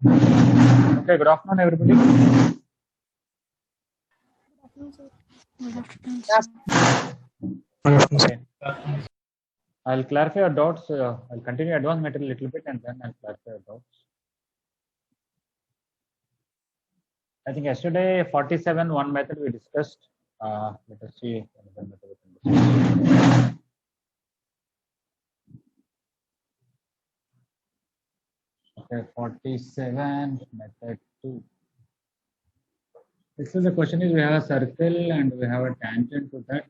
Okay, good afternoon, everybody. Okay, I'll clarify your doubts. I'll continue advanced material a little bit and then I'll clarify your doubts. I think yesterday 47 one method we discussed. Let us see another method we can discuss. Okay, 47 method 2. This is the question is we have a circle and we have a tangent to that.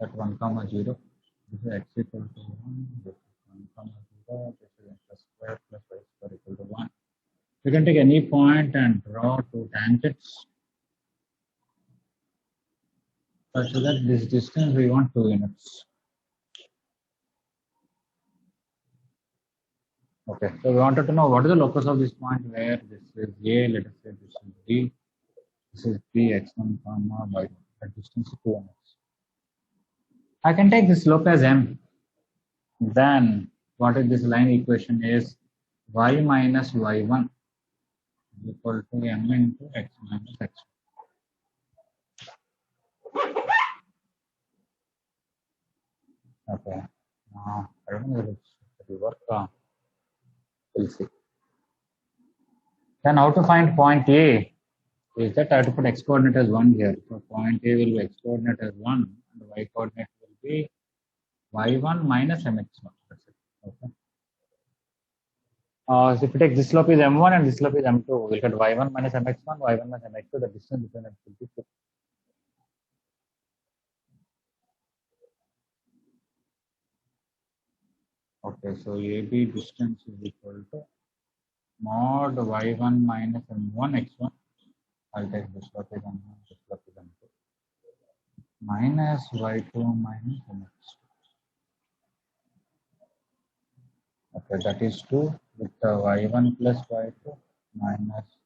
That 1 comma 0. This is x equal to 1. This is 1 comma 0. This is x square plus y square equal to 1. We can take any point and draw two tangents. So that this distance we want 2 units. Okay, so we wanted to know what is the locus of this point where this is A, let us say this is B, this is B, x1 comma y1, the distance is 2 units. I can take this slope as m. Then what is this line equation is y minus y1 is equal to m into x minus x1. Okay, now I don't know if it will work. We'll see. Then how to find point A is that I have to put x coordinate as 1 here. So point A will be x coordinate as 1 and y coordinate will be y1 minus mx1. That's it. Okay. So if you take this slope is m1 and this slope is m2, we'll get y1 minus mx1, y1 minus mx2, the distance between them will be 2. Okay, so AB distance is equal to mod y1 minus m1 x1. I'll take this slope is m1, this slope is m2. Minus y2 minus mx2. Okay, that is 2 with y1 plus y2 minus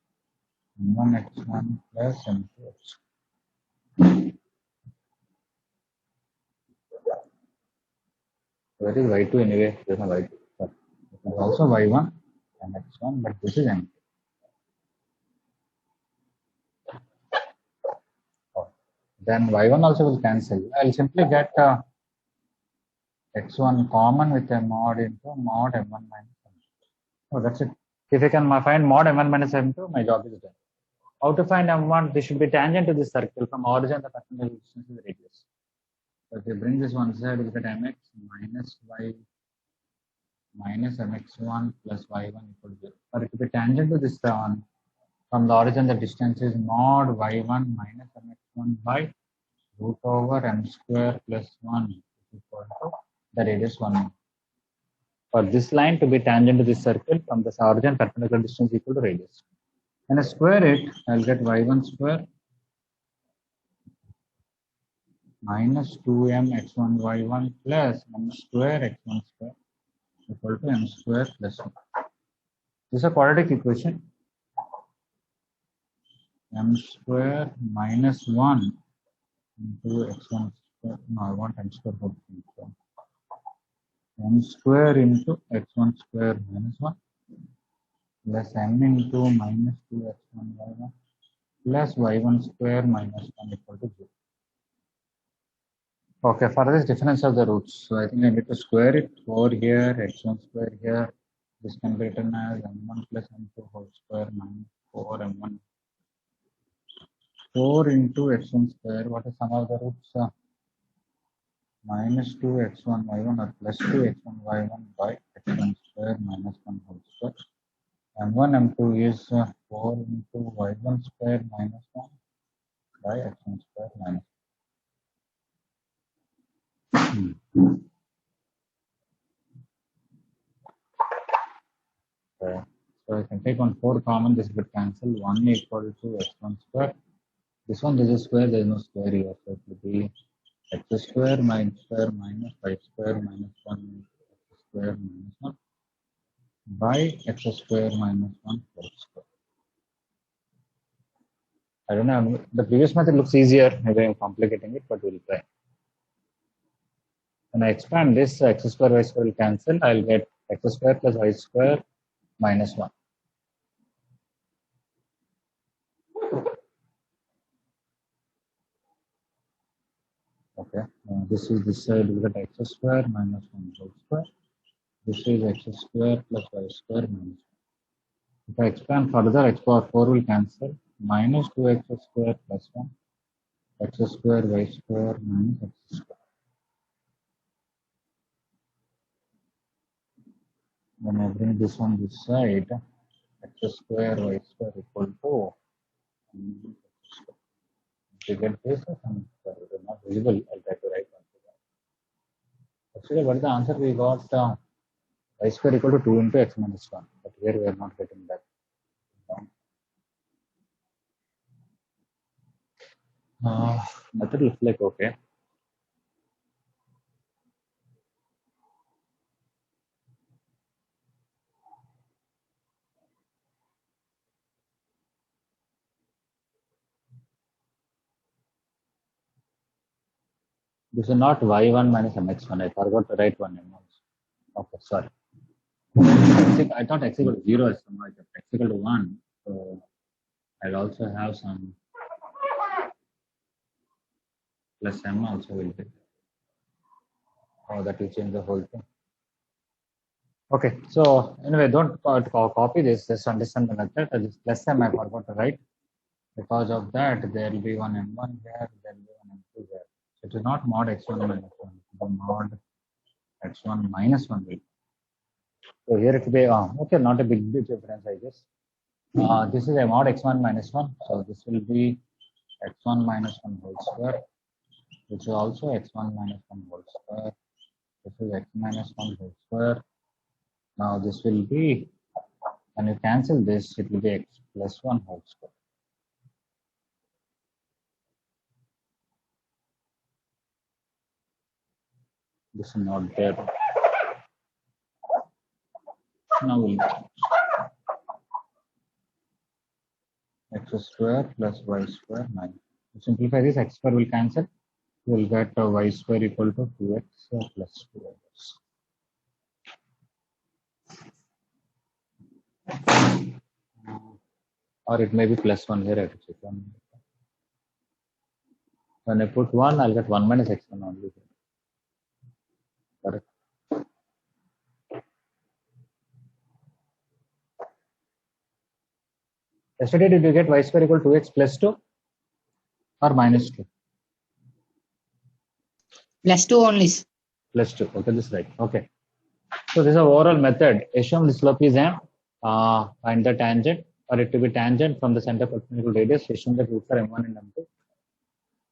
m1 x1 plus m2 x2. Where is y2 anyway? There is no y2. But it is also y1 and x1, but this is m2. Oh. Then y1 also will cancel. I will simply get x1 common with a mod into mod m1 minus m2. Oh, that's it. If I can find mod m1 minus m2, my job is done. How to find m1? This should be tangent to this circle from origin the perpendicular distance is the radius. So if you bring this one side, you get mx minus y minus mx1 plus y1 equal to 0. Or it will be tangent to this one. From the origin, the distance is mod y1 minus mx1 by root over m square plus 1 is equal to the radius 1. For this line to be tangent to this circle, from this origin, perpendicular distance equal to radius. When I square it, I'll get y1 square minus 2m x1 y1 plus m square x1 square equal to m square plus 1. This is a quadratic equation. M square minus 1 into x1 square. No, I want m square whole thing. So m square into x1 square minus 1 plus m into minus 2 x1 y1 plus y1 square minus 1 equal to 0. Okay, for this difference of the roots, so I think I need to square it. 4 here, x1 square here. This can be written as m1 plus m2 whole square minus 4 m1. 4 into x1 square. What is sum of the roots? Minus 2 x1 y1 or plus 2 x1 y1 by x1 square minus 1 whole square. m1 m2 is 4 into y1 square minus 1 by x1 square minus 1. Okay. So I can take on 4 common, this will cancel. 1 equal to x1 square. This one there is a square, there is no square here. So it will be x square minus 5 square minus 1 x square minus 1 by x square minus 1 whole square. I don't know, the previous method looks easier, maybe I'm complicating it, but we'll try. When I expand this, x square y square will cancel, I'll get x square plus y square minus 1. Okay, this is this side we get x square minus 1 whole square. This is x square plus y square minus 1. If I expand further, x power 4 will cancel. Minus 2x square plus 1. X square y square minus x square. When I bring this on this side, x square y square equal to bigger cases and it is not visible. I'll try to write one. Actually, what is the answer we got? Y square equal to 2 into x minus 1. But here we are not getting that. Method looks like okay. This is not y1 minus mx1. I forgot to write one m1. Okay, sorry. I thought x equal to 0 is somehow x equal to 1. So I'll also have some plus m also will be. Oh, that will change the whole thing. Okay, so anyway, don't copy this, just understand the method. This plus m I forgot to write. Because of that, there will be one m1 here, there will be one m2 here. So it is not mod x1 minus 1, the mod x1 minus 1 will. So here it will be, okay, not a big difference, I guess. This is a mod x1 minus 1, so this will be x1 minus 1 whole square, which is also x1 minus 1 whole square. This is x minus 1 whole square. Now this will be, when you cancel this, it will be x plus 1 whole square. This is not there. Now we'll x square plus y square minus. To simplify this, x square will cancel. We'll get y square equal to 2x plus 2x. Or it may be plus 1 here. I have to check one. When I put 1, I'll get 1 minus x1 only. Correct. Yesterday, did you get y square equal to 2x plus 2 or minus 2? Plus 2 only. Plus 2. Okay, this is right. Okay. So this is an overall method. Assume the slope is m. Find the tangent, or it to be tangent from the center perpendicular radius. Assume that roots are m1 and m2.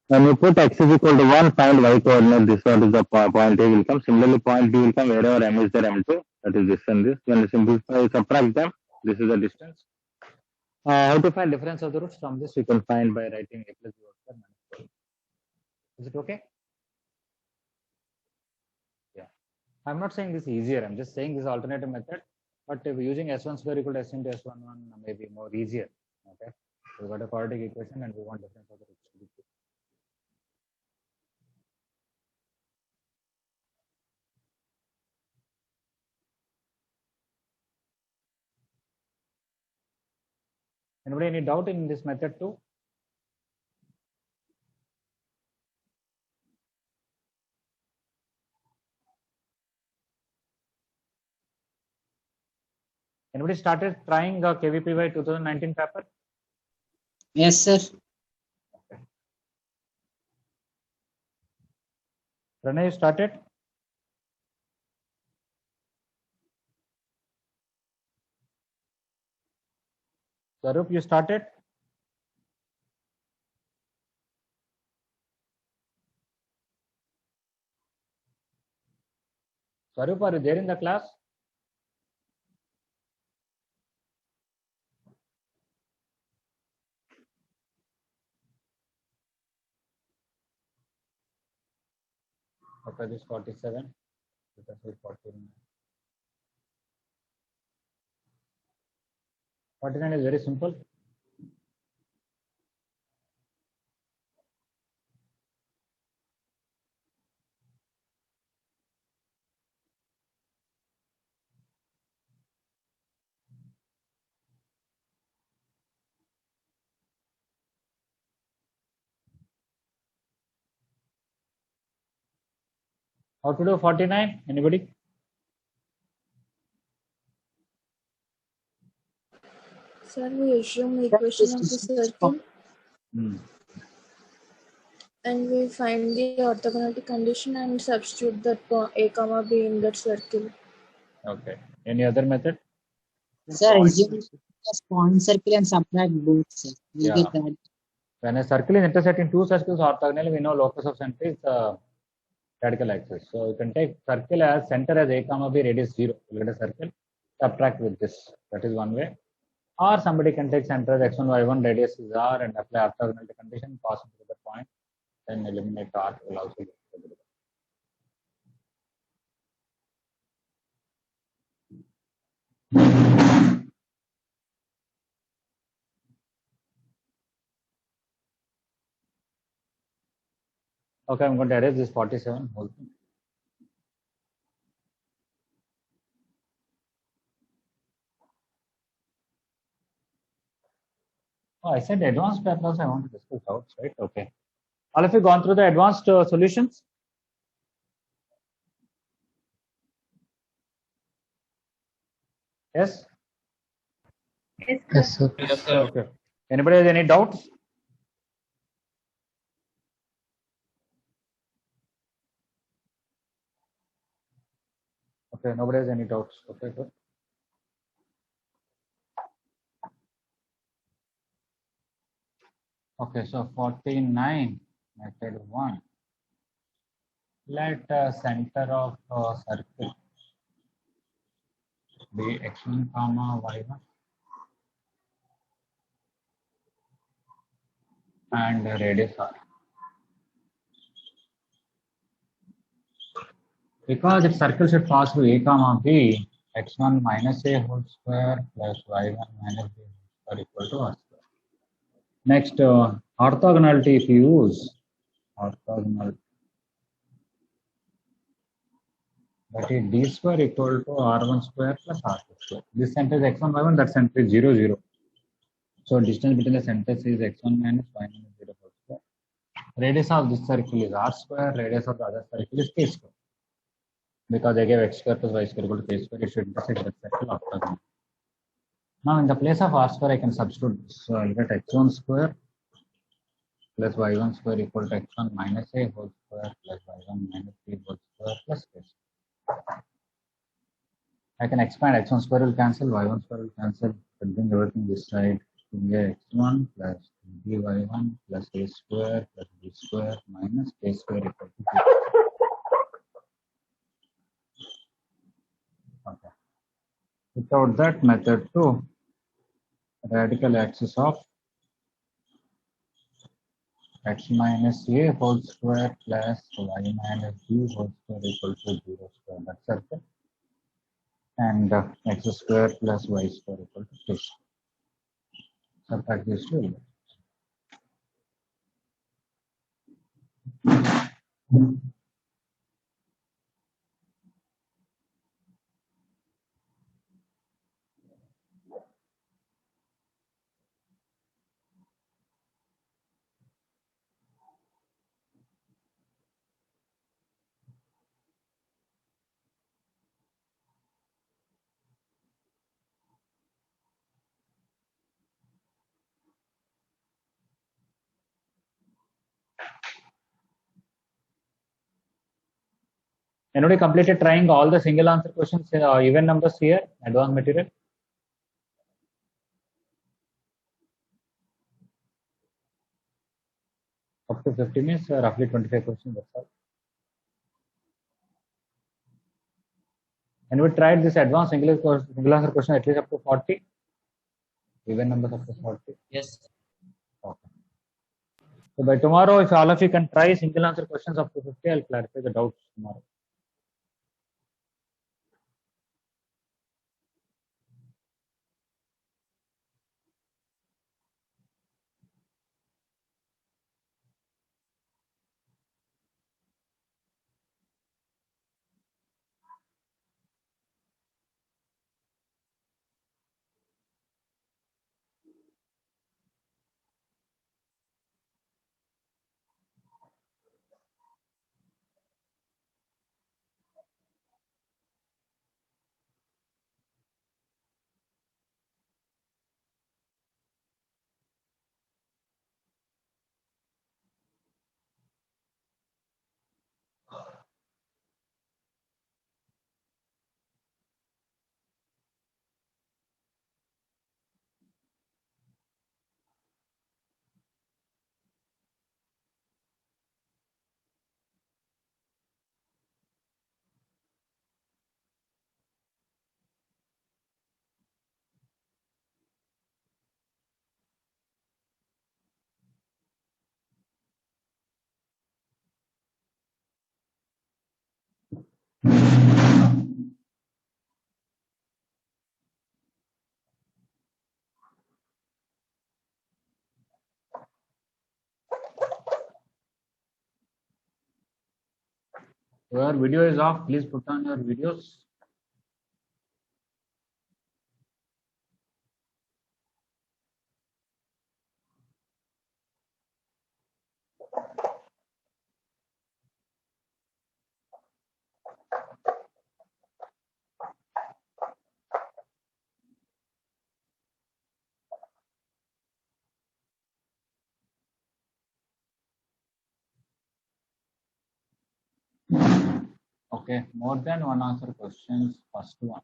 When you put x is equal to 1, find y coordinate. This one is the point A will come. Similarly, point B will come wherever m is there, m2. That is this and this. When you simplify, subtract them, this is the distance. How to find difference of the roots? From this, we can find by writing a plus b square minus 4. Is it okay? Yeah. I'm not saying this is easier. I'm just saying this alternative method. But if using s1 square equal to s into s11 may be more easier. Okay. We got a quadratic equation and we want difference of the roots to be 2. Anybody any doubt in this method too? Anybody started trying KVPY 2019 paper? Yes, sir. Okay. Pranay, you started? Sarup, you started? Sarup, are you there in the class? Okay, this 47. Let us say 49. 49 is very simple. How to do 49? Anybody? Sir, we assume equation of the circle and we find the orthogonality condition and substitute that A comma B in that circle. Okay. Any other method? Sir, assume just point circle and subtract both, sir. We Yeah. get that. When a circle is intersecting two circles orthogonally, we know locus of center is radical axis. So you can take circle as center as A comma B, radius 0. You get a circle, subtract with this. That is one way. Or somebody can take center as x1, y1, radius is r, and apply orthogonality condition, pass into the point, then eliminate r will also get available. Okay, I'm going to erase this 47 whole thing. Oh, I said advanced papers. I want to discuss doubts, right? Okay. All of you gone through the advanced solutions? Yes? Yes, sir. Yes, sir. Okay. Anybody has any doubts? Okay, nobody has any doubts. Okay, good. Okay, so 49, method 1. Let center of circle be x1 comma y1 and radius r. Because if circle should pass through A comma B, x1 minus a whole square plus y1 minus b whole square equal to r square. Next, orthogonality, if you use orthogonal, that is d square equal to r1 square plus r2 square. This center is x1, y1, that center is 0, 0. So distance between the centers is x1 minus y minus 0 whole square. Radius of this circle is r square, radius of the other circle is k square. Because I gave x square plus y square equal to k square, it should intersect that circle orthogonal. Now in the place of r square, I can substitute. So I'll get x1 square plus y1 square equal to x1 minus a whole square plus y1 minus b whole square plus k square. I can expand x1 square will cancel, y1 square will cancel, but bring everything this side. You get x1 plus dy1 plus a square plus b square minus k square equal to 0. Okay. Without that method too, radical axis of x minus a whole square plus y minus b whole square equal to 0 square. That's circle. And x square plus y square equal to 6. Subtract these two. Anybody completed trying all the single answer questions, even numbers here, advanced material? Up to 50 means roughly 25 questions. That's all. And we tried this advanced single answer question at least up to 40. Even numbers up to 40. Yes. Okay. So by tomorrow, if all of you can try single answer questions up to 50, I'll clarify the doubts tomorrow. Your video is off. Please put on your videos. Okay, more than one answer questions. First one.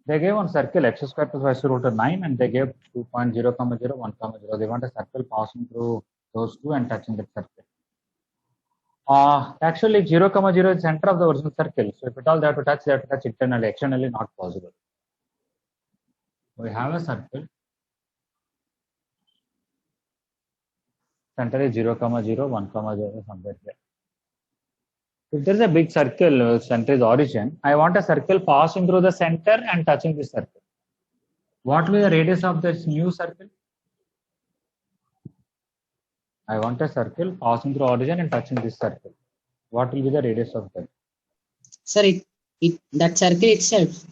They gave one circle x square plus y square root of 9 and they gave 2.0, 1, 0. They want a circle passing through those two and touching the circle. Actually 0, 0 is the center of the original circle. So if at all they have to touch internally, externally not possible. We have a circle. Center is 0, 0, 1, 0, somewhere here. If there is a big circle, center is origin, I want a circle passing through the center and touching this circle. What will be the radius of this new circle? I want a circle passing through origin and touching this circle. What will be the radius of that? Sir, that circle itself.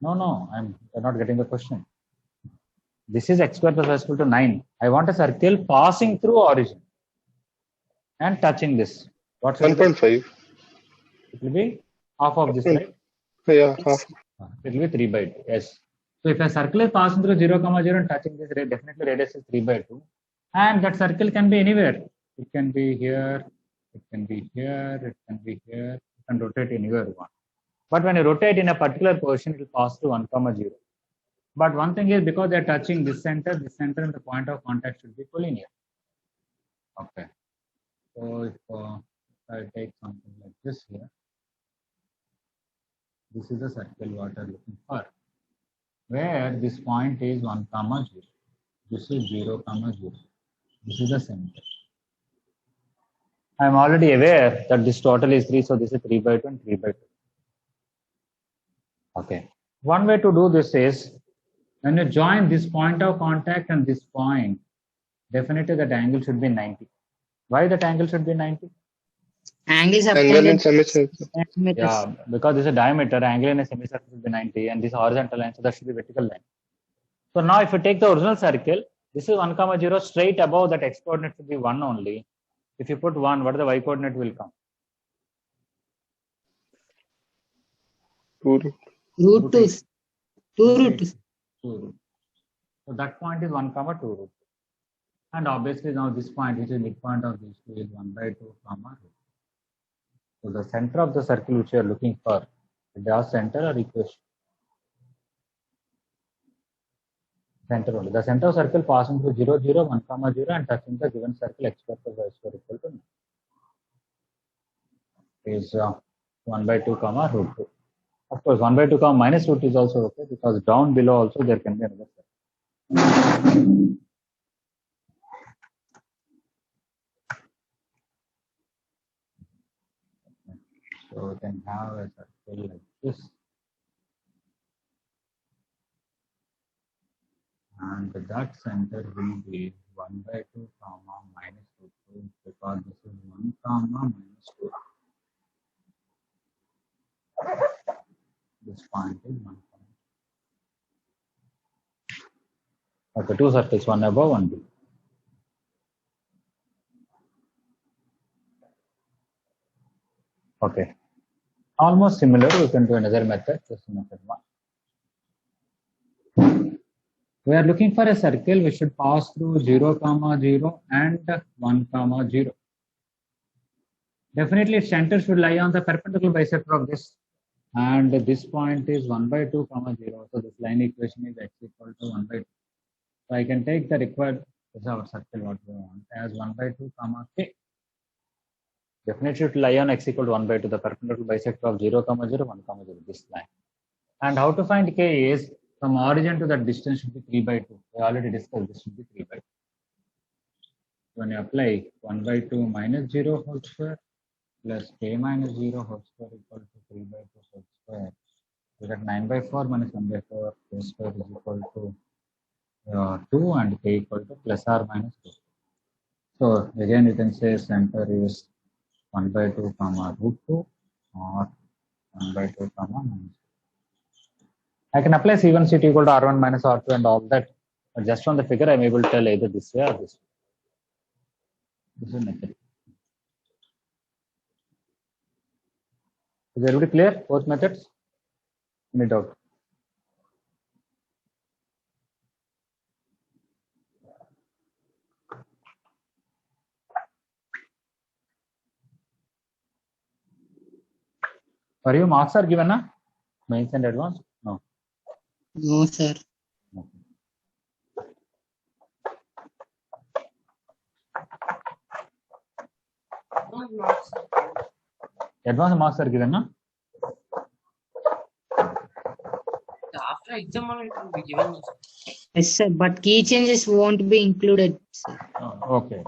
No, you're not getting the question. This is x square plus y equal to 9. I want a circle passing through origin and touching this. What's 1.5. It will be half of this, right? Yeah, half. It will be 3 by 2. Yes. So if a circle is passing through 0, 0 and touching this, definitely radius is 3 by 2. And that circle can be anywhere. It can be here, it can be here, it can be here. You can rotate anywhere you want. But when you rotate in a particular position, it will pass through 1, 0. But one thing is, because they are touching this center and the point of contact should be collinear. Okay. So if I take something like this here, this is the circle what I am looking for, where this point is 1, 0. This is 0, 0. This is the center. I am already aware that this total is 3, so this is 3 by 2 and 3 by 2. Okay. One way to do this is, when you join this point of contact and this point, definitely that angle should be 90. Why that angle should be 90? Angle in semicircle. Yeah, because this is a diameter, angle in a semicircle should be 90 and this horizontal line, so that should be vertical line. So now if you take the original circle, this is 1, 0, straight above that x coordinate should be 1 only. If you put 1, what is the y coordinate will come? Root 2. 2 root 2. 2 root. So that point is 1, 2 root. And obviously now this point, which is midpoint of these two, is 1 by 2, root. So the center of the circle which you are looking for, the center or equation? Center only. The center of circle passing through 0, 0, 1, 0 and touching the given circle x square plus y square equal to 9. Is 1 by 2, root 2. Of course, 1 by 2, minus root is also okay, because down below also there can be another circle. So we can have a circle like this. And that center will be 1 by 2, minus root 2, because this is 1, minus 2. This point is 1, okay, two circles, one above, one below. Okay, almost similar. We can do another method. Just method 1. We are looking for a circle which should pass through 0, 0 and 1, 0. Definitely its center should lie on the perpendicular bisector of this, and this point is 1 by 2, 0. So this line equation is x equal to 1 by 2. So I can take the required, this is our circle what we want, as 1 by 2, k. Definitely should lie on x equal to 1 by 2, the perpendicular bisector of 0, 0, 1, 0, this line. And how to find k is, from origin to that distance should be 3 by 2. We already discussed this should be 3 by 2. When you apply 1 by 2 minus 0 whole square plus k minus 0 whole square equal to 3 by 2 whole square, we get 9 by 4 minus 1 by 4, k square is equal to 2 and k equal to plus or minus 2. So again you can say center is 1 by 2 comma root 2 or 1 by 2 comma minus. I can apply C1 C2 equal to R1 minus R2 and all that. But just from the figure, I'm able to tell either this way or this way. This is method. Is everybody clear? Both methods? Any doubt? For you, marks are given, na? Mains and advanced? No. No, sir. Advanced marks are given, na? After exam only it will be given. Yes, sir. But key changes won't be included, sir. Okay.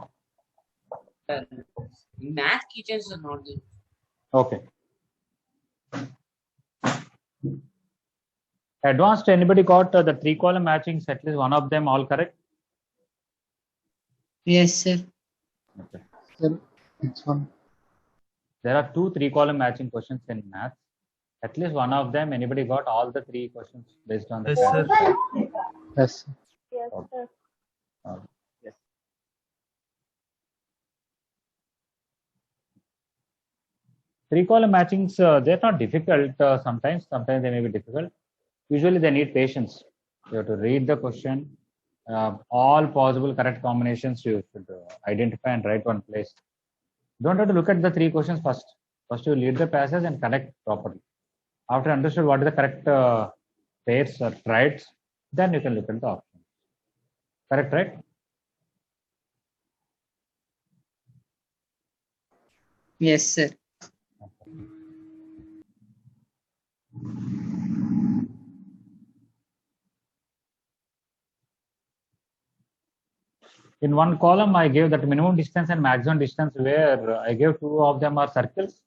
Math key changes are not there. Okay. Advanced, anybody got the 3-column matchings, at least one of them all correct? Yes, sir. Okay. Sir, it's one. There are 2 3-column matching questions in maths. At least one of them, anybody got all the 3 questions based on the Yes, sir. Yes. Yes, sir. Yes. 3-column matchings, they're not difficult. Sometimes they may be difficult. Usually they need patience. You have to read the question. All possible correct combinations you should identify and write one place. You don't have to look at the 3 questions first. First you read the passage and connect properly. After understood what is the correct pairs or traits, then you can look at the options. Correct, right? Yes, sir. In one column, I gave that minimum distance and maximum distance where I gave 2 of them are circles.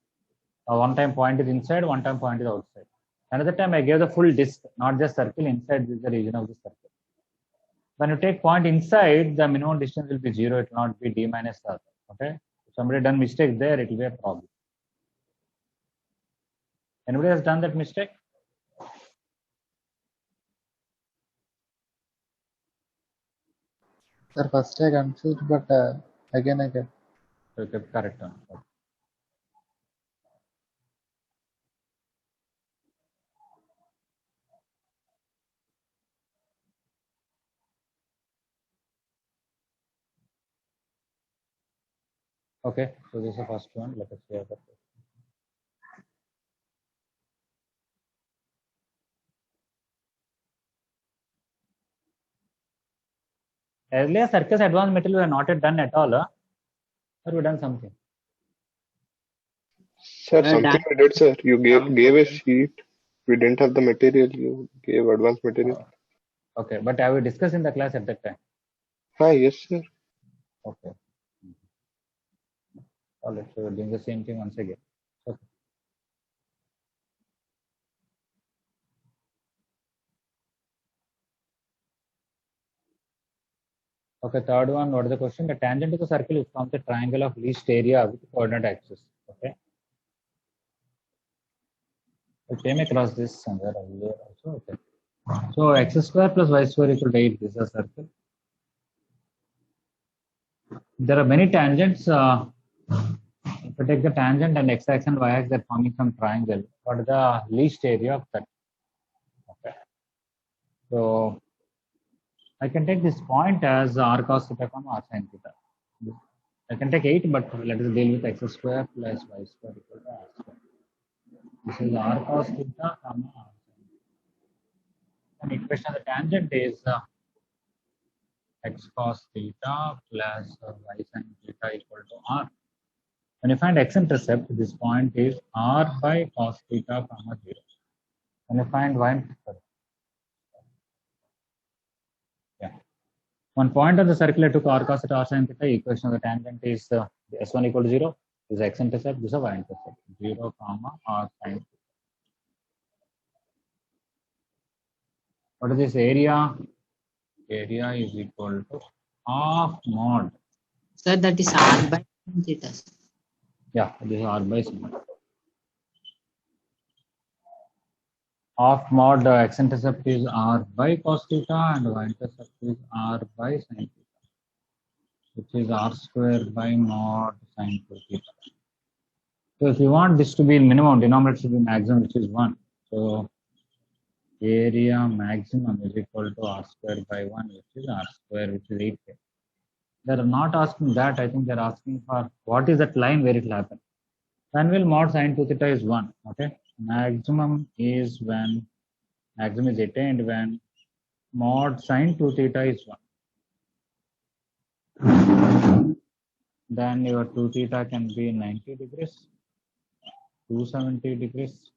One time point is inside, one time point is outside. Another time I gave the full disk, not just circle. Inside is the region of the circle. When you take point inside, the minimum distance will be 0. It will not be d minus r. Okay. If somebody done mistake there, it will be a problem. Anybody has done that mistake? Sir, first I confused, but again I get. Okay, correct. Okay. Okay, so this is the first one. Let us see other question. Earlier circus advanced material were not yet done at all, or we done something? Sir, Well something done. we did, sir. You gave a sheet. We didn't have the material. You gave advanced material. Okay, but have we discussed in the class at that time? Ah, yes, sir. Okay. All right, so we're doing the same thing once again. Okay. Okay, third one, what is the question? The tangent to the circle is from the triangle of least area with coordinate axis. Okay. I came across this somewhere earlier also. Okay. So x square plus y square equal to 8. This is a circle. There are many tangents. If I take the tangent and x-axis and y-axis that forming some triangle, what is the least area of that? Okay. So I can take this point as r cos theta comma r sin theta. I can take 8, but let us deal with x square plus y square equal to r square. This is r cos theta comma r sin theta. And equation of the tangent is x cos theta plus y sin theta equal to r. When you find x-intercept, this point is r by cos theta comma 0. When you find y-intercept, yeah, one point of the circle I took r cos theta r sin theta. Equation of the tangent is s1 equal to 0. This is x-intercept. This is y-intercept. 0 comma r sin theta. What is this area? Area is equal to half mod. Sir, that is r by sin theta. Yeah, this is r by sin. Of mod x-intercept is r by cos theta and y-intercept is r by sin theta, which is r square by mod sin 2 theta. So if you want this to be minimum, denominator should be maximum, which is 1. So area maximum is equal to r square by 1, which is r square, which is 8. They're not asking that. I think they're asking for what is that line where it will happen. When will mod sin 2 theta is 1. Okay. Maximum is when maximum is attained when mod sin 2 theta is 1. Then your 2 theta can be 90 degrees, 270 degrees.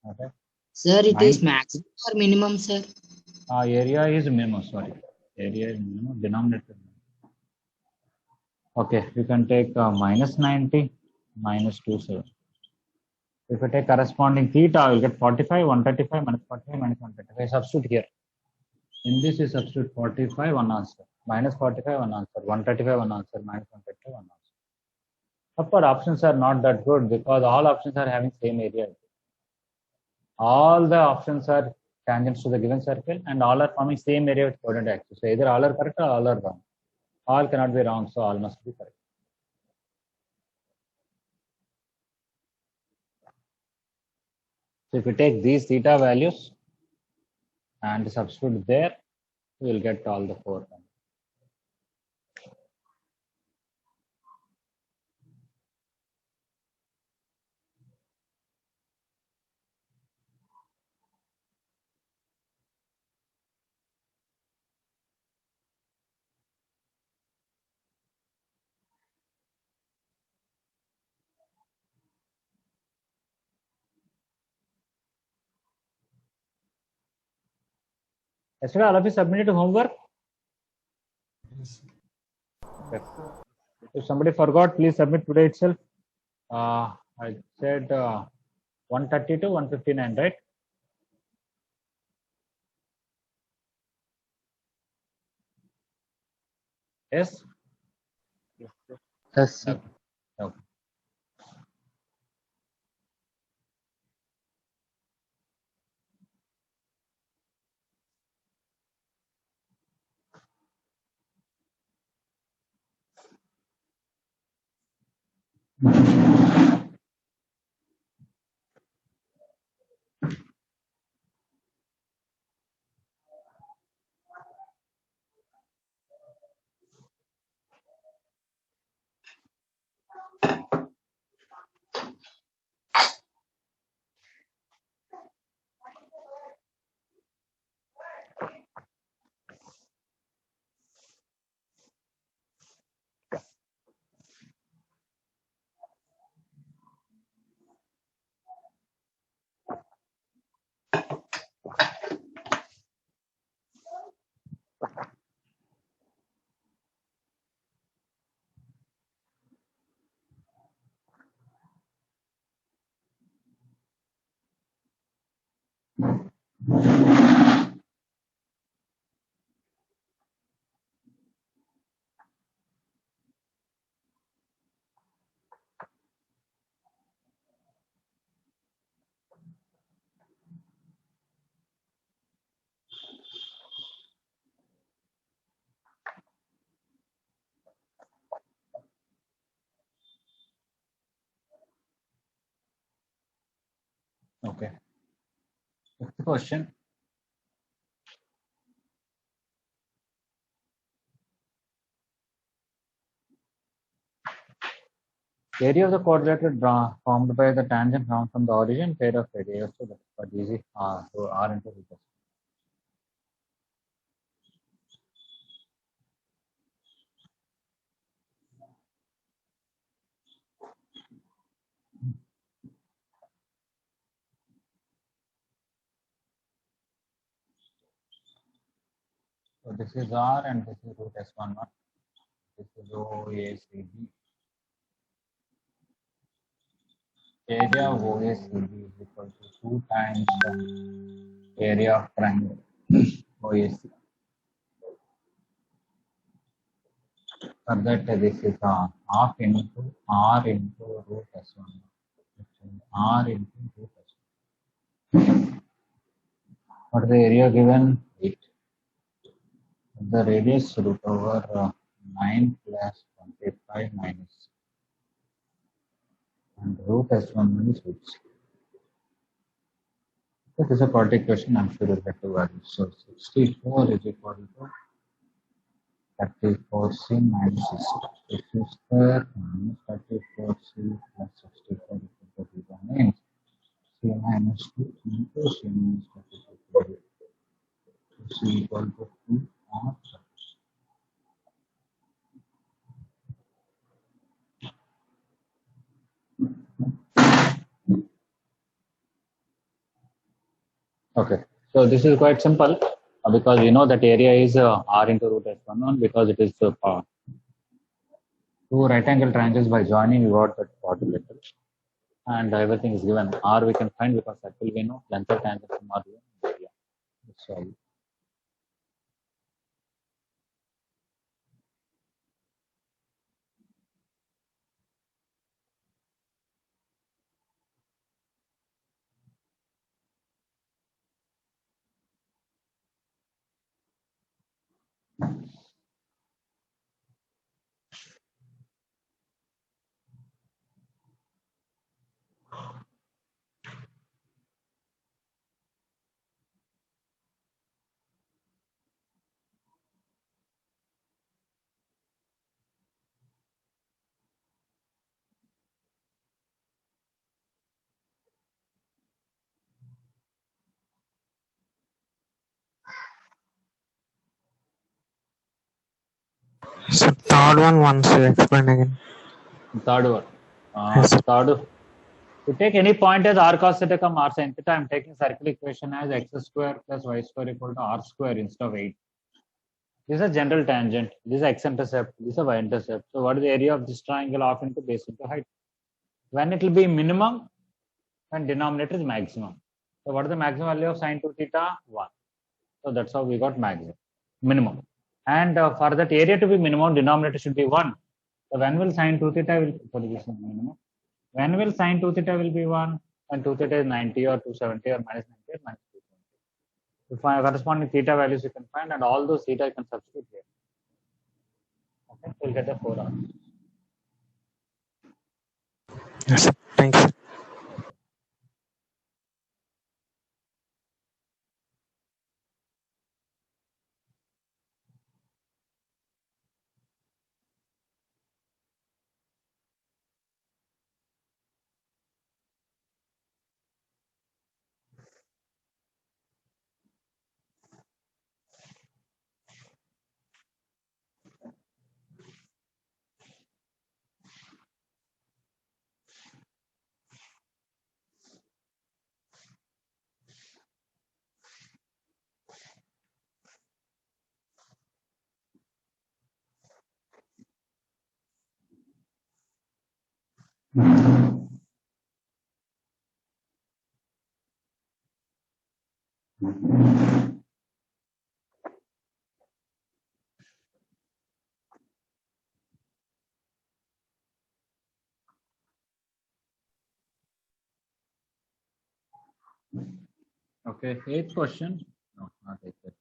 Okay. Sir, it is maximum or minimum, sir? Area is minimum, sorry. Area is minimum, denominator. Okay, you can take minus 90, minus 270. If you take corresponding theta, you will get 45, 135, minus 45, minus 135. Substitute here. In this, you substitute 45, one answer. Minus 45, one answer. 135, one answer. Minus 135, one answer. Of course, options are not that good because all options are having same area. All the options are tangents to the given circle and all are forming same area with coordinate axis. So either all are correct or all are wrong. All cannot be wrong, so all must be correct. So if you take these theta values and substitute there, you will get all the 4. Yesterday, all of you submitted homework. Okay. If somebody forgot, please submit today itself. I said 130 to 159, right? Yes. Yes, sir. Okay. Okay. Fifth question. Area of the quadrilateral formed by the tangent drawn from the origin pair of radius. So that's quite easy. So R into theta. So this is R and this is root S1 naught. This is OACB. Area of OACB is equal to 2 times the area of triangle OAC. For that, this is half into r into root s1. R into root s1. What is the area given? 8. The radius root over 9 plus 25 minus, and root s1 minus root c. This is a quadratic question. I'm sure you'll get the value. So 64 is equal to 34c minus 60 square minus 34c plus 64 equal to 0 means c minus 2 into c minus 34 c equal to 2 or okay. So this is quite simple because we know that area is r into root s1 because it is two right angle triangles. By joining we got that quadrilateral and everything is given. R we can find because circle we know, length of tangent from r given, area. That's all. So third one once you explain again. Third one. Yes. Third. To take any point as r cos theta come r sin theta, I'm taking circle equation as x square plus y square equal to r square instead of 8. This is a general tangent. This is x intercept. This is a y intercept. So what is the area of this triangle half into base into height? When it will be minimum, when denominator is maximum. So what is the maximum value of sine 2 theta? 1. So that's how we got maximum, minimum. And for that area to be minimum, denominator should be 1. So when will sine 2 theta will, sorry, this is minimum. When will sine 2 theta will be 1? When 2 theta is 90 or 270 or minus 90 or minus 220. To find corresponding theta values you can find, and all those theta you can substitute here. Okay, so you'll get the 4 answers. Yes. Thanks. Okay, 8th question. No, not 8th.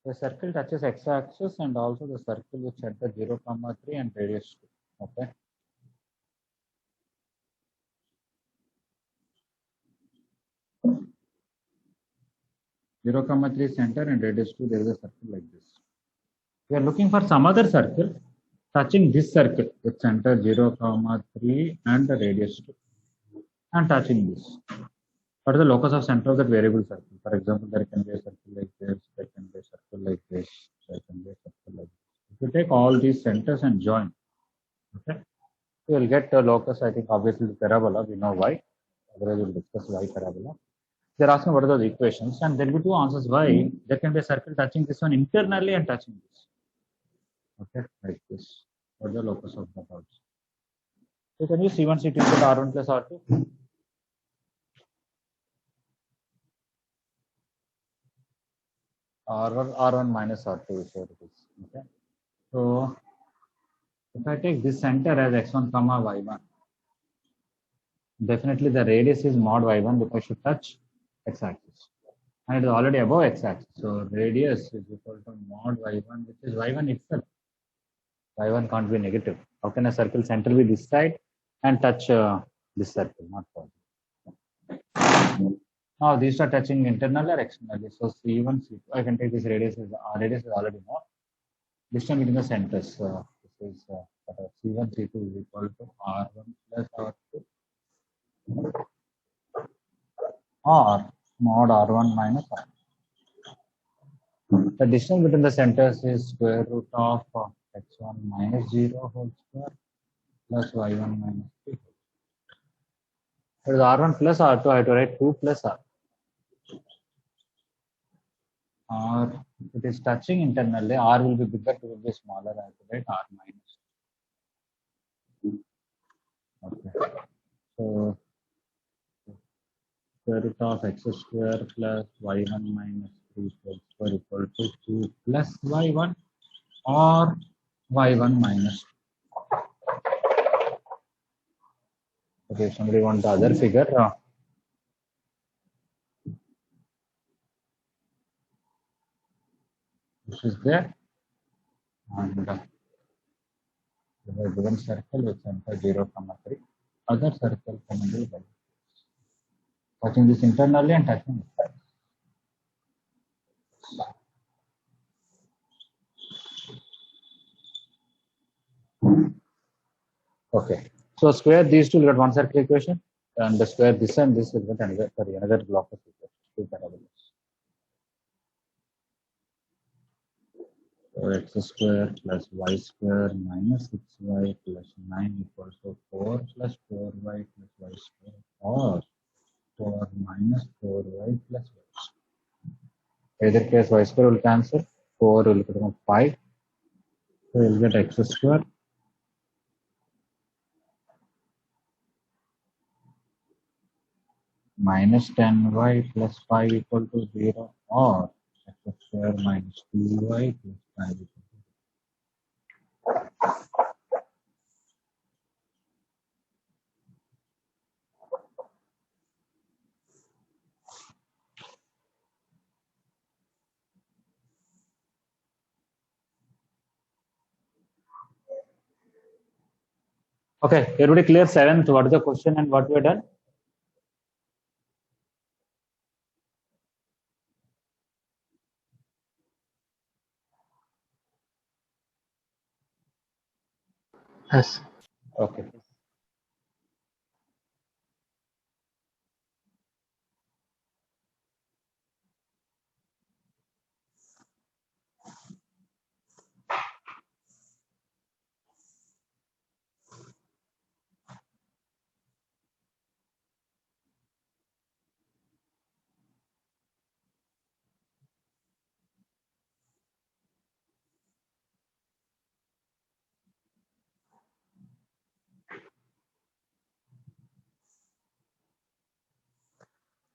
The circle touches x-axis and also the circle which at the 0, 3 and radius 2. Okay. Zero comma 3 center and radius 2, there is a circle like this. We are looking for some other circle touching this circle with center 0, 3 and the radius 2 and touching this. What is the locus of center of that variable circle? For example, there can be a circle like this, there can be a circle like this, there can be a circle like this. If you take all these centers and join, okay, you will get the locus. I think obviously the parabola, we know why. Otherwise, we'll discuss why parabola. They're asking what are the equations, and there will be two answers why. There can be a circle touching this one internally and touching this. Okay, like this. What the locus of that also. So can you C1, C2 equal to R1 plus R2? R1 minus R2 is what it is. Okay. So if I take this center as x1 comma y1, definitely the radius is mod y1 because I should touch x-axis. And it is already above x-axis. So radius is equal to mod y1, which is y1 itself. Y1 can't be negative. How can a circle center be this side and touch this circle? Not possible. Now these are touching internally or externally. So C1, C2. I can take this radius is already known. Distance between the centers. This is C1, C2 is equal to R1 plus R2 or mod R1 minus R2. The distance between the centers is square root of x1 minus 0 whole square plus y1 minus 3. It is R1 plus R2. I have to write 2 plus R. Or if it is touching internally, R will be bigger, 2 will be smaller. I have to write R minus 2. Okay. So square root of x square plus y1 minus 3 whole square equal to 2 plus y1 or y1 minus 2. Okay, if somebody wants the other figure, this is there, and we have given circle with center 0, 3. Other circle commonly by touching this internally and touching this side. Okay, so square these two, you got one circle equation, and the square this and this will get another block of equation, two parabolas. So x square plus y square minus 6y plus 9 equals to 4 plus 4y plus y square or 4 minus 4y plus y square. Either case y square will cancel, 4 will become 5. So you'll get x square minus 10y plus 5 equal to 0 or x square minus 2y plus 5 equal to 0. Okay, everybody clear 7th? What is the question and what we have done? Yes. Okay.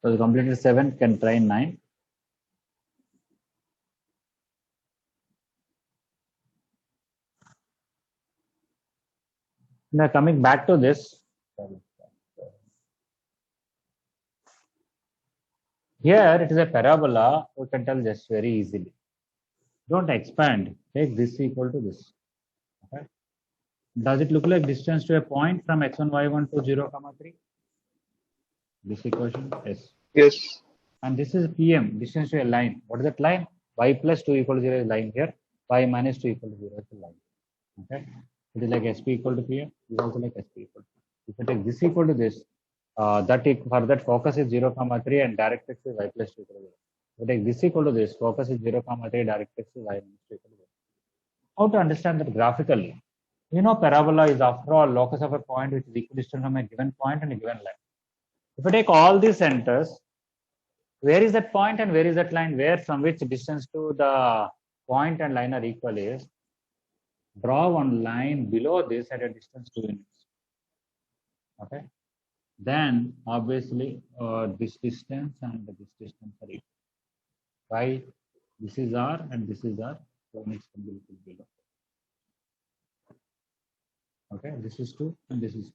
So the completed 7 can try 9. Now coming back to this, here it is a parabola. We can tell this very easily. Don't expand. Take this equal to this. Okay. Does it look like distance to a point from x1, y1 to 0, 3? This equation? Yes. Yes. And this is PM, distance to a line. What is that line? Y plus 2 equal to 0 is line here. Y minus 2 equal to 0 is the line. Okay. It is like SP equal to PM. It is also like SP equal to. If I take this equal to this, for that focus is 0, 3 and directrix is Y plus 2 equal to 0. If I take this equal to this, focus is 0, 3, directrix is Y minus 2 equal to 0. How to understand that graphically? You know, parabola is after all locus of a point which is equidistant from a given point and a given line. If I take all these centers, where is that point and where is that line? Where from which distance to the point and line are equal is, draw one line below this at a distance 2 units. Okay. Then obviously this distance and this distance are equal. Why? This is R and this is R. So next will be below. Okay, this is 2 and this is 2.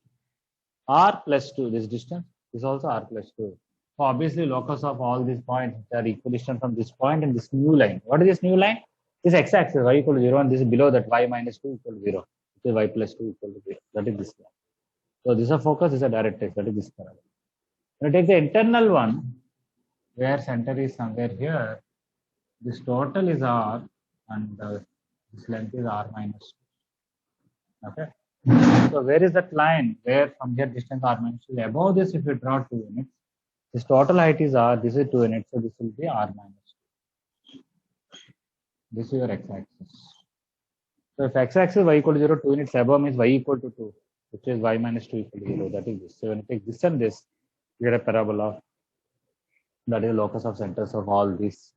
R plus 2, this distance is also R plus 2. So obviously locus of all these points are equidistant from this point and this new line. What is this new line? This x-axis y equal to 0 and this is below that y minus 2 equal to 0. Which is y plus 2 equal to 0. That is this line. So this is a focus, this is a directrix. That is this parabola. When you take the internal one, where center is somewhere here, this total is R and this length is R minus 2. Okay. So where is that line where from here distance R minus 2? Above this, if you draw 2 units, this total height is R, this is 2 units, so this will be R minus 2. This is your x-axis. So if x-axis y equal to 0, 2 units above means y equal to 2, which is y minus 2 equal to 0. That is this. So when you take this and this, you get a parabola. That is the locus of centers of all these.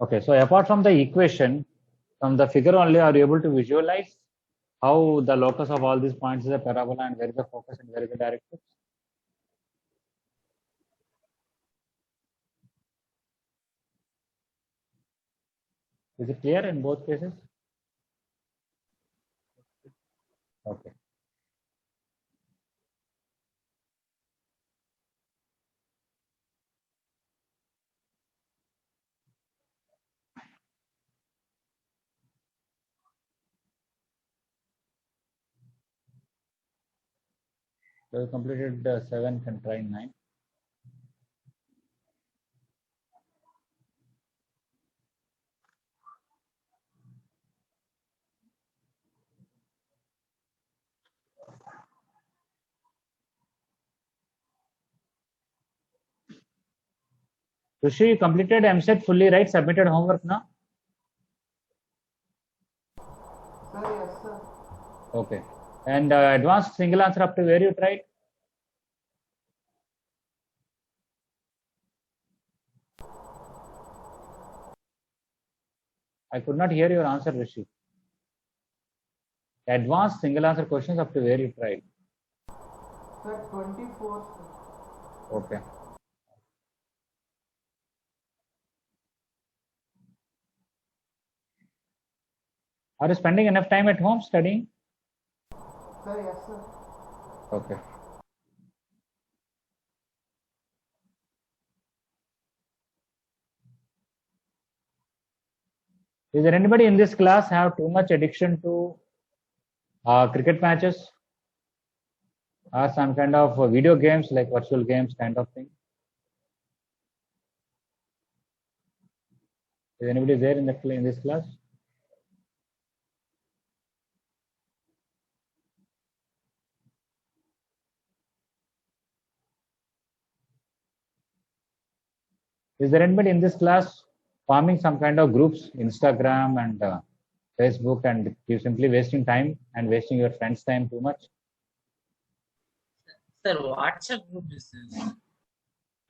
Okay, so apart from the equation, from the figure only, are you able to visualize how the locus of all these points is a parabola and where is the focus and where is the directrix? Is it clear in both cases? Okay. So you completed 7, can try 9. Rishi, you completed MSET fully, right? Submitted homework now? Sir, yes, sir. Okay. And advanced single answer up to where you tried? I could not hear your answer, Rishi. Advanced single answer questions up to where you tried? Sir, 24, sir. Okay. Are you spending enough time at home studying? Sir, yes, sir. Okay. Is there anybody in this class have too much addiction to cricket matches or some kind of video games like virtual games kind of thing? Is anybody there in this class? Is there anybody in this class forming some kind of groups, Instagram and Facebook, and you simply wasting time and wasting your friends' time too much? Sir, WhatsApp group is this?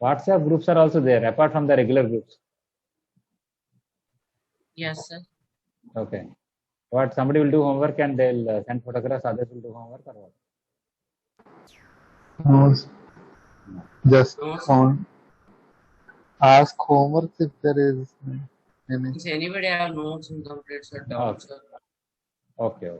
WhatsApp groups are also there apart from the regular groups. Yes, sir. Okay. What, somebody will do homework and they'll send photographs, others will do homework or what? No, just No, sir. on ask homework if there is any. Does anybody have notes incomplete, sir? Doubts, sir? Okay.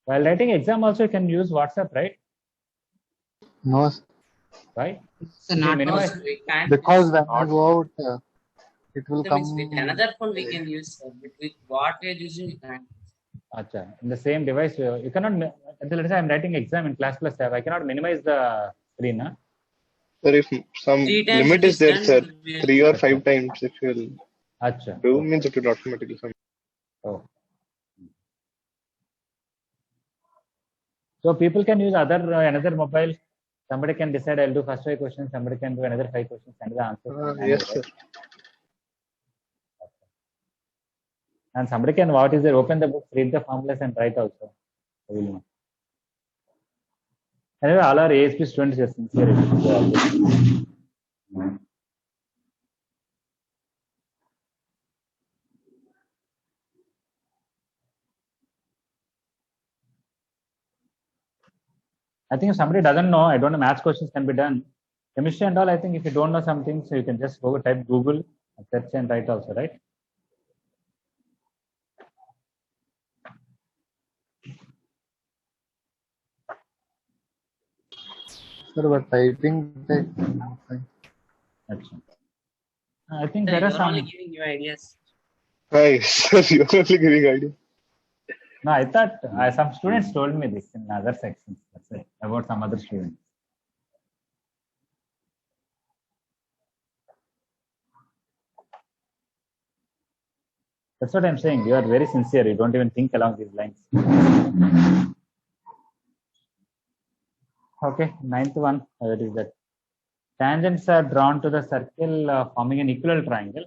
While writing exam also you can use WhatsApp, right? No, Right? So You not minimize- No, we can't because use when not- you go out, it will That come. means with another phone we can use, sir. But with what we are using, we can't. Acha. In the same device, you cannot. Let's say I'm writing exam in class plus tab. I cannot minimize the screen. Huh? Sir, if some 3 times limit is there, sir, distance, we- 3 or 5 times, if you'll Acha. do, means it will automatically come. Oh. So people can use another mobile. Somebody can decide I'll do first 5 questions. Somebody can do another 5 questions and the answer. Yes, sir. And somebody can, what is there? Open the book, read the formulas, and write also. I will know. Anyway, all our ASP students are sincere. I think if somebody doesn't know, I don't know, maths questions can be done. Chemistry and all, I think if you don't know something, so you can just go type Google, search and write also, right? Sir, but typing takes Achha. I think Sir, there are you're only some. giving new ideas. Hi, sir, you're only giving idea. No, I thought some students told me this in other sections. That's it, about some other students. That's what I'm saying. You are very sincere. You don't even think along these lines. Okay, ninth one. That is that. Tangents are drawn to the circle forming an equilateral triangle.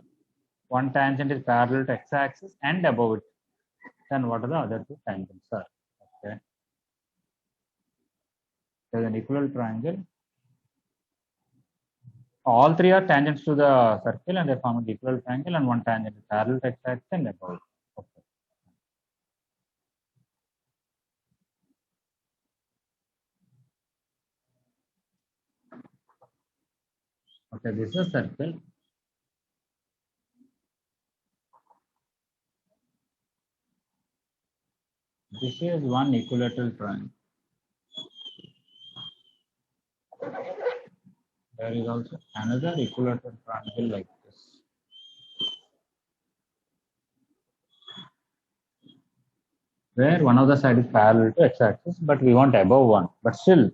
One tangent is parallel to x-axis and above it. Then what are the other two tangents? Are? Okay. There's an equilateral triangle. All three are tangents to the circle and they form an equilateral triangle, and one tangent is parallel to x-axis and above it. Okay. Okay, this is a circle. This is one equilateral triangle. There is also another equilateral triangle like this. Where one of the side is parallel to x-axis, but we want above one. But still,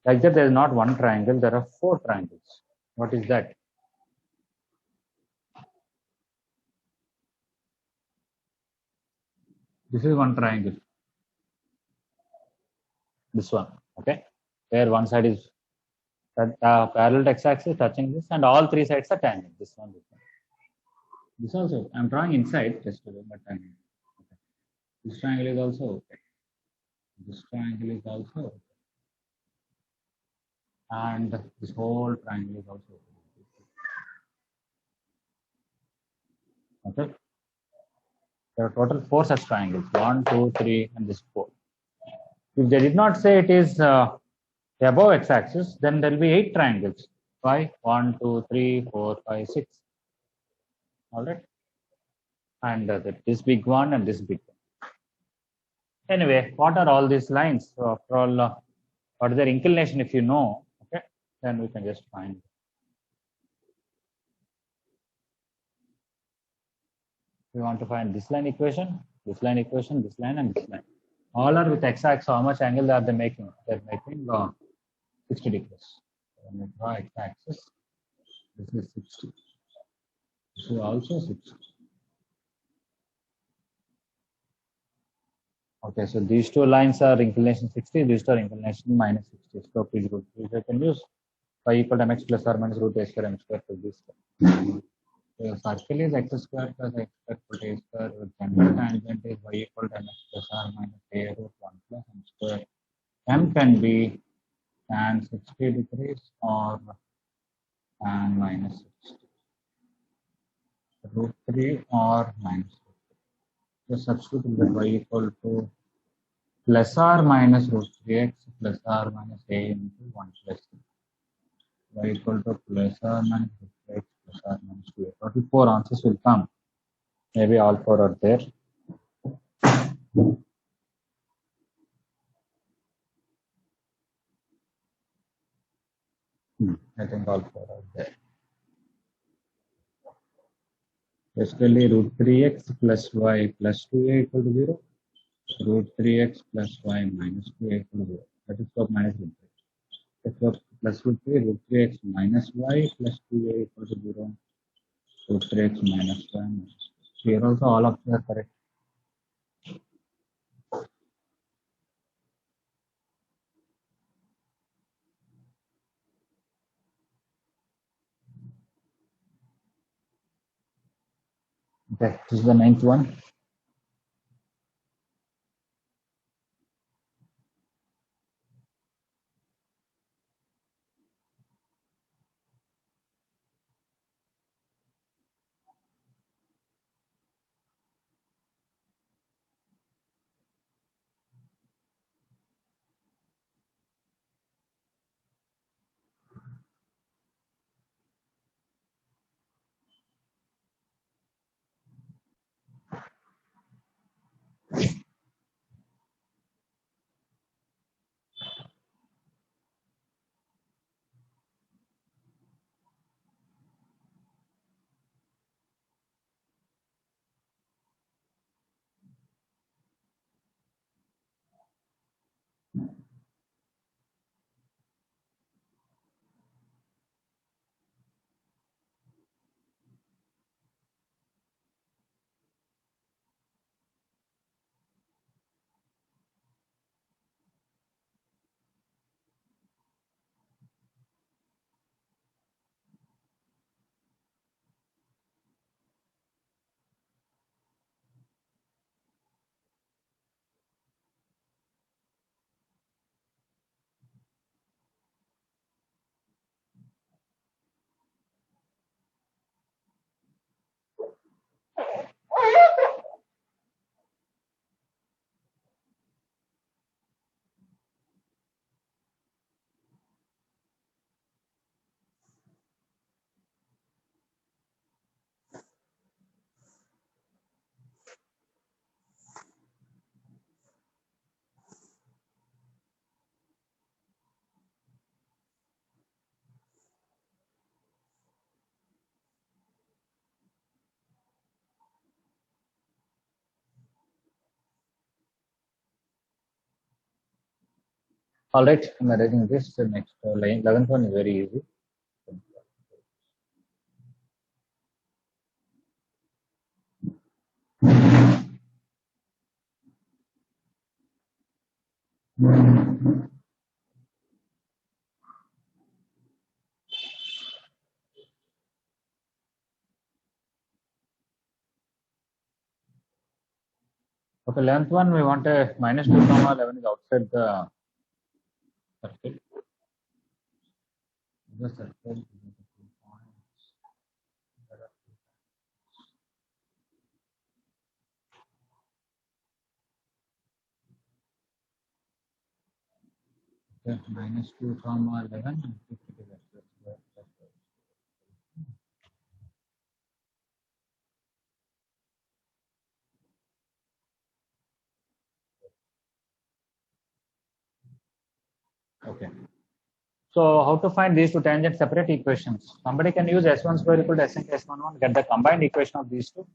like that, there is not one triangle, there are four triangles. What is that? This is one triangle. This one, okay? Where one side is parallel to x-axis touching this, and all three sides are tangent. This one, this one. This also, I'm drawing inside just to but okay. This triangle is also okay. This triangle is also okay. And this whole triangle is also okay. Okay. There are total four such triangles. 1, 2, 3, and this 4. If they did not say it is above x-axis, then there will be 8 triangles. Why? 1, 2, 3, 4, 5, 6. All right. And this big one and this big one. Anyway, what are all these lines? So after all, what is their inclination? If you know, okay, then we can just find. We want to find this line equation, this line equation, this line, and this line. All are with x-axis. How much angle are they making? They're making 60 degrees. So when we draw x-axis, this is 60. This is also 60. Okay, so these two lines are inclination 60, these two are inclination minus 60. So please root 3. So I can use y equal to mx plus or minus root a square m square for this. So circle is x square plus x square plus a square. With general tangent is y equal to mx plus or minus a root 1 plus m square. M can be tan 60 degrees or tan minus 60. Root 3 or minus 60. So substitute that y equal to plus or minus root 3x plus or minus a into 1 plus y equal to plus or minus root 3x plus or minus 2a. Total 4 answers will come. Maybe all 4 are there. I think all 4 are there. Basically, root 3x plus y plus 2a equal to 0. Root 3x plus y minus 2a equal to 0. That is slope minus root 3. Slope plus root 3, root 3x minus y plus 2a equal to 0. Root 3x minus y minus 2. Here also all of them are correct. Okay, this is the 9th one. All right, I'm arranging this. The next line, 11th one is very easy. Okay, 11th one, we want a minus 2 comma 11 is outside the circle. The circle is the 2 points. There are 2 points. Okay, minus 2 comma 11 and 50 to the square. Okay. So how to find these two tangent separate equations? Somebody can use s1 square equal to s into s11, get the combined equation of these two,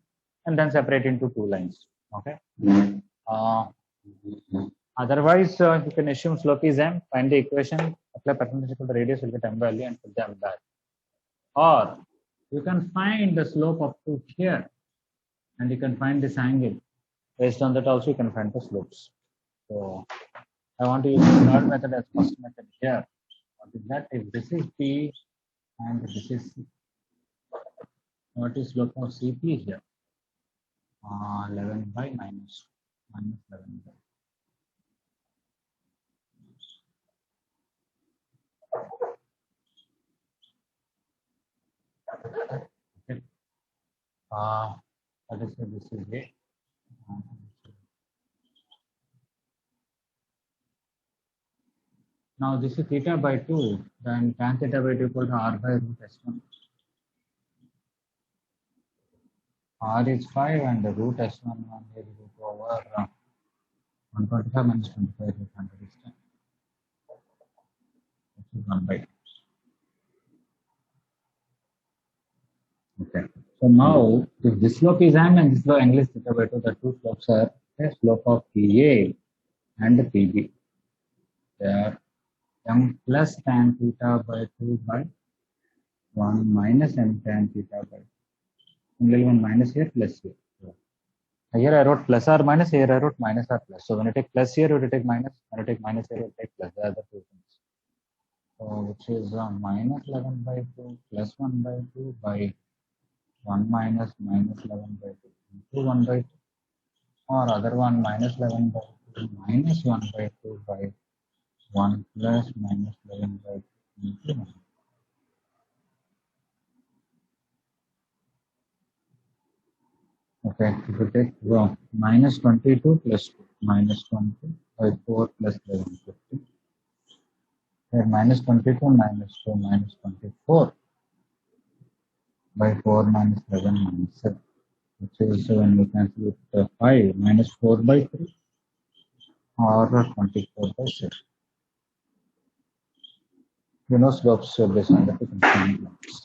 and then separate into two lines. Okay. Otherwise, you can assume slope is m, find the equation, apply perpendicular to the radius, will get m value, and put them back. Or you can find the slope up to here, and you can find this angle. Based on that, also you can find the slopes. So I want to use the third method as first method here. What is that? If this is P and this is C. What is slope of CP here? 11 by minus 11 by. Okay. That is this is A. Now this is theta by 2, then tan theta by 2 equal to r by root s1. R is 5 and the root s1 here is root over 125 minus 25 root 100 is 10. This is 1 by 2. Okay. So now if this slope is m and this angle is theta by 2, the two slopes are the slope of PA and PB. They are m plus tan theta by 2 by 1 minus m tan theta by 2. Only one minus here, plus here. Here I wrote plus or minus, here I wrote minus or plus. So when you take plus here, you take minus. When you take minus here, you take plus. The other two things. So which is minus 11 by 2 plus 1 by 2 by 1 minus 11 by 2 into 1 by 2. Or other one minus 11 by 2 minus 1 by 2 by 1 plus minus 11 by 2 into 1. Okay, if you take minus 22 plus 2 minus 20 by 4 plus 11 50. Here minus 22 minus 2 minus 24 by 4 minus 11 minus 7. Which is when we cancel with 5 minus 4 by 3 or 24 by 6. You know slopes based on the constraint lines.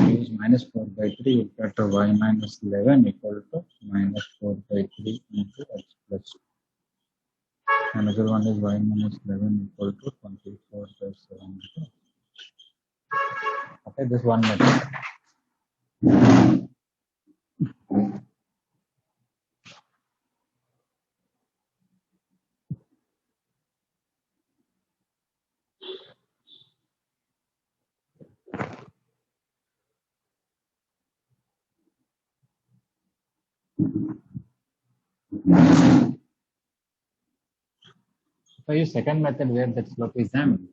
Use minus 4 by 3 equal to y minus 11 equal to minus 4 by 3 into x plus 2. Another one is y minus 11 equal to 24 by 7. Okay, this one method. If I use second method where the slope is m,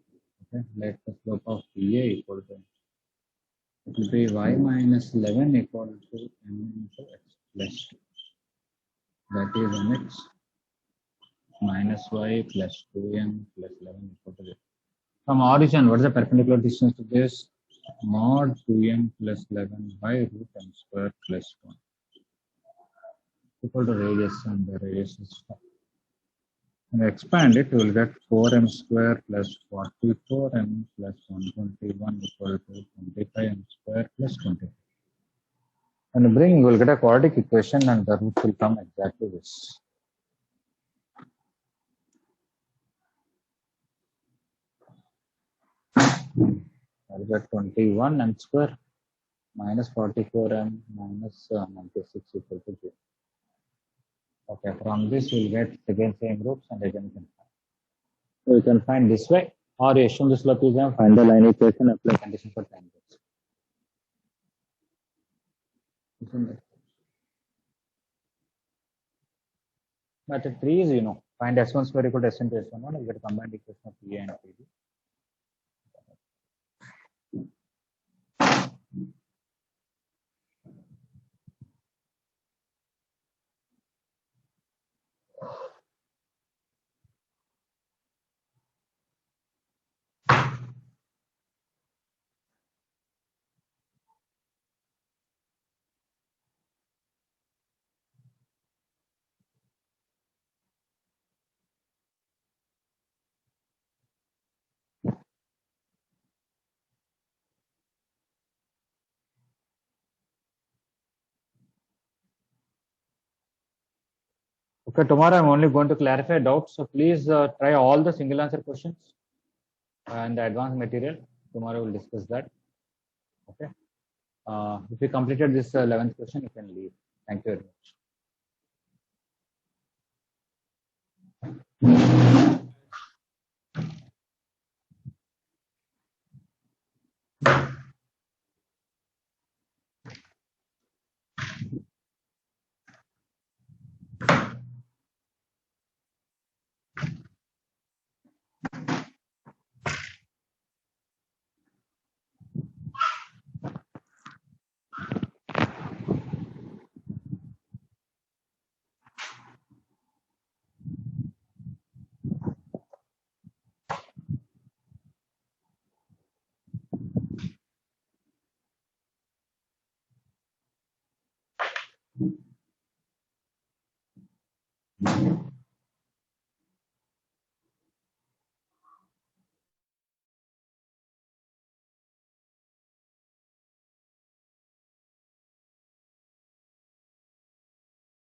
okay, let the slope of PA equal to, it will be y minus 11 equal to m into x plus 2. That is mx minus y plus 2m plus 11 equal to 0. From origin, what is the perpendicular distance to this? Mod 2m plus 11 by root m square plus 1 equal to radius, and the radius is 5. And expand it, we will get 4m square plus 44m plus 121 equal to 25m square plus 20. And bring, we'll get a quadratic equation and the root will come exactly this. That is at 21m square minus 44m minus 96 equal to 0. Okay, from this we'll get again same roots and again we can find. So we can find this way, or you assume the slope is m, find the line equation, apply condition for tangents. But at 3 is, find S1 square equal to S into S11, you get a combined equation of PA and PB. Okay, tomorrow I'm only going to clarify doubts. So please try all the single answer questions and the advanced material. Tomorrow we'll discuss that. Okay. If you completed this 11th question, you can leave. Thank you very much.